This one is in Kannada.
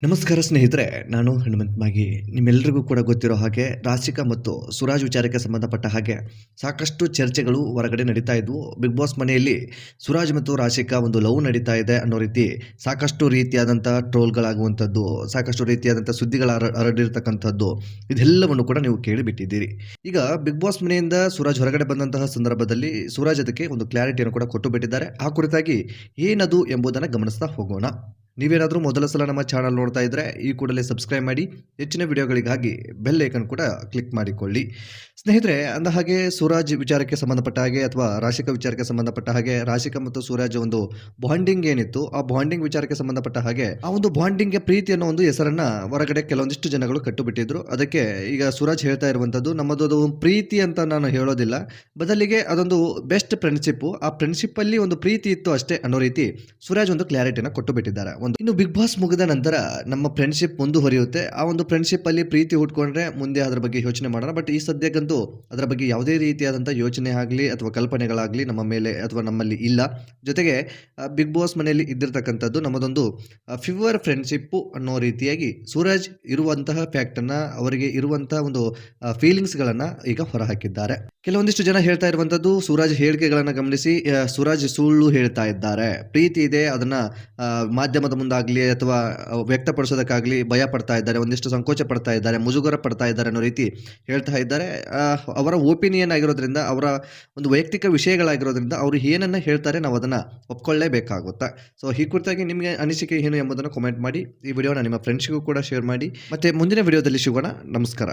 ನಮಸ್ಕಾರ ಸ್ನೇಹಿತರೆ, ನಾನು ಹನುಮಂತ್ ಮಾಗಿ. ನಿಮ್ಮೆಲ್ಲರಿಗೂ ಕೂಡ ಗೊತ್ತಿರೋ ಹಾಗೆ ರಾಶಿಕಾ ಮತ್ತು ಸುರಾಜ್ ವಿಚಾರಕ್ಕೆ ಸಂಬಂಧಪಟ್ಟ ಹಾಗೆ ಸಾಕಷ್ಟು ಚರ್ಚೆಗಳು ಹೊರಗಡೆ ನಡೀತಾ ಇದ್ವು. ಬಿಗ್ ಬಾಸ್ ಮನೆಯಲ್ಲಿ ಸುರಾಜ್ ಮತ್ತು ರಾಶಿಕಾ ಒಂದು ಲವ್ ನಡೀತಾ ಇದೆ ಅನ್ನೋ ರೀತಿ ಸಾಕಷ್ಟು ರೀತಿಯಾದಂಥ ಟ್ರೋಲ್ಗಳಾಗುವಂಥದ್ದು, ಸಾಕಷ್ಟು ರೀತಿಯಾದಂಥ ಸುದ್ದಿಗಳ ಹರಡಿರ್ತಕ್ಕಂಥದ್ದು, ಇದೆಲ್ಲವನ್ನು ಕೂಡ ನೀವು ಕೇಳಿಬಿಟ್ಟಿದ್ದೀರಿ. ಈಗ ಬಿಗ್ ಬಾಸ್ ಮನೆಯಿಂದ ಸುರಾಜ್ ಹೊರಗಡೆ ಬಂದಂತಹ ಸಂದರ್ಭದಲ್ಲಿ ಸುರಾಜ್ ಅದಕ್ಕೆ ಒಂದು ಕ್ಲಾರಿಟಿಯನ್ನು ಕೂಡ ಕೊಟ್ಟು ಬಿಟ್ಟಿದ್ದಾರೆ. ಆ ಕುರಿತಾಗಿ ಏನದು ಎಂಬುದನ್ನು ಗಮನಿಸ್ತಾ ಹೋಗೋಣ. ನೀವೇನಾದರೂ ಮೊದಲ ಸಲ ನಮ್ಮ ಚಾನಲ್ ನೋಡ್ತಾ ಇದ್ದರೆ ಈ ಕೂಡಲೇ ಸಬ್ಸ್ಕ್ರೈಬ್ ಮಾಡಿ, ಹೆಚ್ಚಿನ ವಿಡಿಯೋಗಳಿಗಾಗಿ ಬೆಲ್ ಐಕನ್ ಕೂಡ ಕ್ಲಿಕ್ ಮಾಡಿಕೊಳ್ಳಿ. ಸ್ನೇಹಿತರೆ, ಅಂದ ಹಾಗೆ ಸುರಾಜ್ ವಿಚಾರಕ್ಕೆ ಸಂಬಂಧಪಟ್ಟ ಹಾಗೆ ಅಥವಾ ರಾಶಿಕಾ ವಿಚಾರಕ್ಕೆ ಸಂಬಂಧಪಟ್ಟ ಹಾಗೆ ರಾಶಿಕಾ ಮತ್ತು ಸುರಾಜ್ ಒಂದು ಬಾಂಡಿಂಗ್ ಏನಿತ್ತು, ಆ ಬಾಂಡಿಂಗ್ ವಿಚಾರಕ್ಕೆ ಸಂಬಂಧಪಟ್ಟ ಹಾಗೆ ಆ ಒಂದು ಬಾಂಡಿಂಗ್ಗೆ ಪ್ರೀತಿ ಅನ್ನೋ ಒಂದು ಹೆಸರನ್ನ ಹೊರಗಡೆ ಕೆಲವೊಂದಿಷ್ಟು ಜನಗಳು ಕಟ್ಟುಬಿಟ್ಟಿದ್ರು. ಅದಕ್ಕೆ ಈಗ ಸುರಾಜ್ ಹೇಳ್ತಾ ಇರುವಂಥದ್ದು, ನಮ್ಮದು ಪ್ರೀತಿ ಅಂತ ನಾನು ಹೇಳೋದಿಲ್ಲ, ಬದಲಿಗೆ ಅದೊಂದು ಬೆಸ್ಟ್ ಫ್ರೆಂಡ್ಶಿಪ್, ಆ ಫ್ರೆಂಡ್ಶಿಪ್ ಅಲ್ಲಿ ಒಂದು ಪ್ರೀತಿ ಇತ್ತು ಅಷ್ಟೇ ಅನ್ನೋ ರೀತಿ ಸುರಾಜ್ ಒಂದು ಕ್ಲಾರಿಟಿನ ಕೊಟ್ಟು ಬಿಟ್ಟಿದ್ದಾರೆ. ಇನ್ನು ಬಿಗ್ ಬಾಸ್ ಮುಗಿದ ನಂತರ ನಮ್ಮ ಫ್ರೆಂಡ್ಶಿಪ್ ಮುಂದುವರಿಯುತ್ತೆ, ಆ ಒಂದು ಫ್ರೆಂಡ್ಶಿಪ್ ಅಲ್ಲಿ ಪ್ರೀತಿ ಹುಟ್ಕೊಂಡ್ರೆ ಮುಂದೆ ಅದರ ಬಗ್ಗೆ ಯೋಚನೆ ಮಾಡೋಣ. ಬಟ್ ಈ ಸದ್ಯಕ್ಕಂತೂ ಅದರ ಬಗ್ಗೆ ಯಾವುದೇ ರೀತಿಯಾದಂಥ ಯೋಚನೆ ಆಗಲಿ ಅಥವಾ ಕಲ್ಪನೆಗಳಾಗಲಿ ನಮ್ಮ ಮೇಲೆ ಅಥವಾ ನಮ್ಮಲ್ಲಿ ಇಲ್ಲ. ಜೊತೆಗೆ ಬಿಗ್ ಬಾಸ್ ಮನೆಯಲ್ಲಿ ಇದ್ದಿರ್ತಕ್ಕಂಥದ್ದು ನಮ್ಮದೊಂದು ಫಿವರ್ ಫ್ರೆಂಡ್ಶಿಪ್ ಅನ್ನೋ ರೀತಿಯಾಗಿ ಸೂರಜ್ ಇರುವಂತಹ ಫ್ಯಾಕ್ಟನ್ನು, ಅವರಿಗೆ ಇರುವಂತಹ ಒಂದು ಫೀಲಿಂಗ್ಸ್ಗಳನ್ನು ಈಗ ಹೊರಹಾಕಿದ್ದಾರೆ. ಕೆಲವೊಂದಿಷ್ಟು ಜನ ಹೇಳ್ತಾ ಇರುವಂಥದ್ದು, ಸೂರಜ್ ಹೇಳಿಕೆಗಳನ್ನು ಗಮನಿಸಿ ಸೂರಜ್ ಸುಳ್ಳು ಹೇಳ್ತಾ ಇದ್ದಾರೆ, ಪ್ರೀತಿ ಇದೆ ಅದನ್ನ ಮಾಧ್ಯಮದ ಮುಂದಾಗಲಿ ಅಥವಾ ವ್ಯಕ್ತಪಡಿಸೋದಕ್ಕಾಗಲಿ ಭಯ ಪಡ್ತಾ ಇದ್ದಾರೆ, ಒಂದಿಷ್ಟು ಸಂಕೋಚ ಪಡ್ತಾ ಇದ್ದಾರೆ, ಮುಜುಗರ ಪಡ್ತಾ ಇದ್ದಾರೆ ಅನ್ನೋ ರೀತಿ ಹೇಳ್ತಾ ಇದ್ದಾರೆ. ಅವರ ಒಪಿನಿಯನ್ ಆಗಿರೋದ್ರಿಂದ, ಅವರ ಒಂದು ವೈಯಕ್ತಿಕ ವಿಷಯಗಳಾಗಿರೋದ್ರಿಂದ ಅವರು ಏನನ್ನ ಹೇಳ್ತಾರೆ ನಾವು ಅದನ್ನು ಒಪ್ಕೊಳ್ಳೇಬೇಕಾಗುತ್ತೆ. ಸೊ ಈ ಕುರಿತಾಗಿ ನಿಮಗೆ ಅನಿಸಿಕೆ ಏನು ಎಂಬುದನ್ನು ಕಾಮೆಂಟ್ ಮಾಡಿ, ಈ ವಿಡಿಯೋನ ನಿಮ್ಮ ಫ್ರೆಂಡ್ಸ್ಗೂ ಕೂಡ ಶೇರ್ ಮಾಡಿ. ಮತ್ತೆ ಮುಂದಿನ ವಿಡಿಯೋದಲ್ಲಿ ಸಿಗೋಣ. ನಮಸ್ಕಾರ.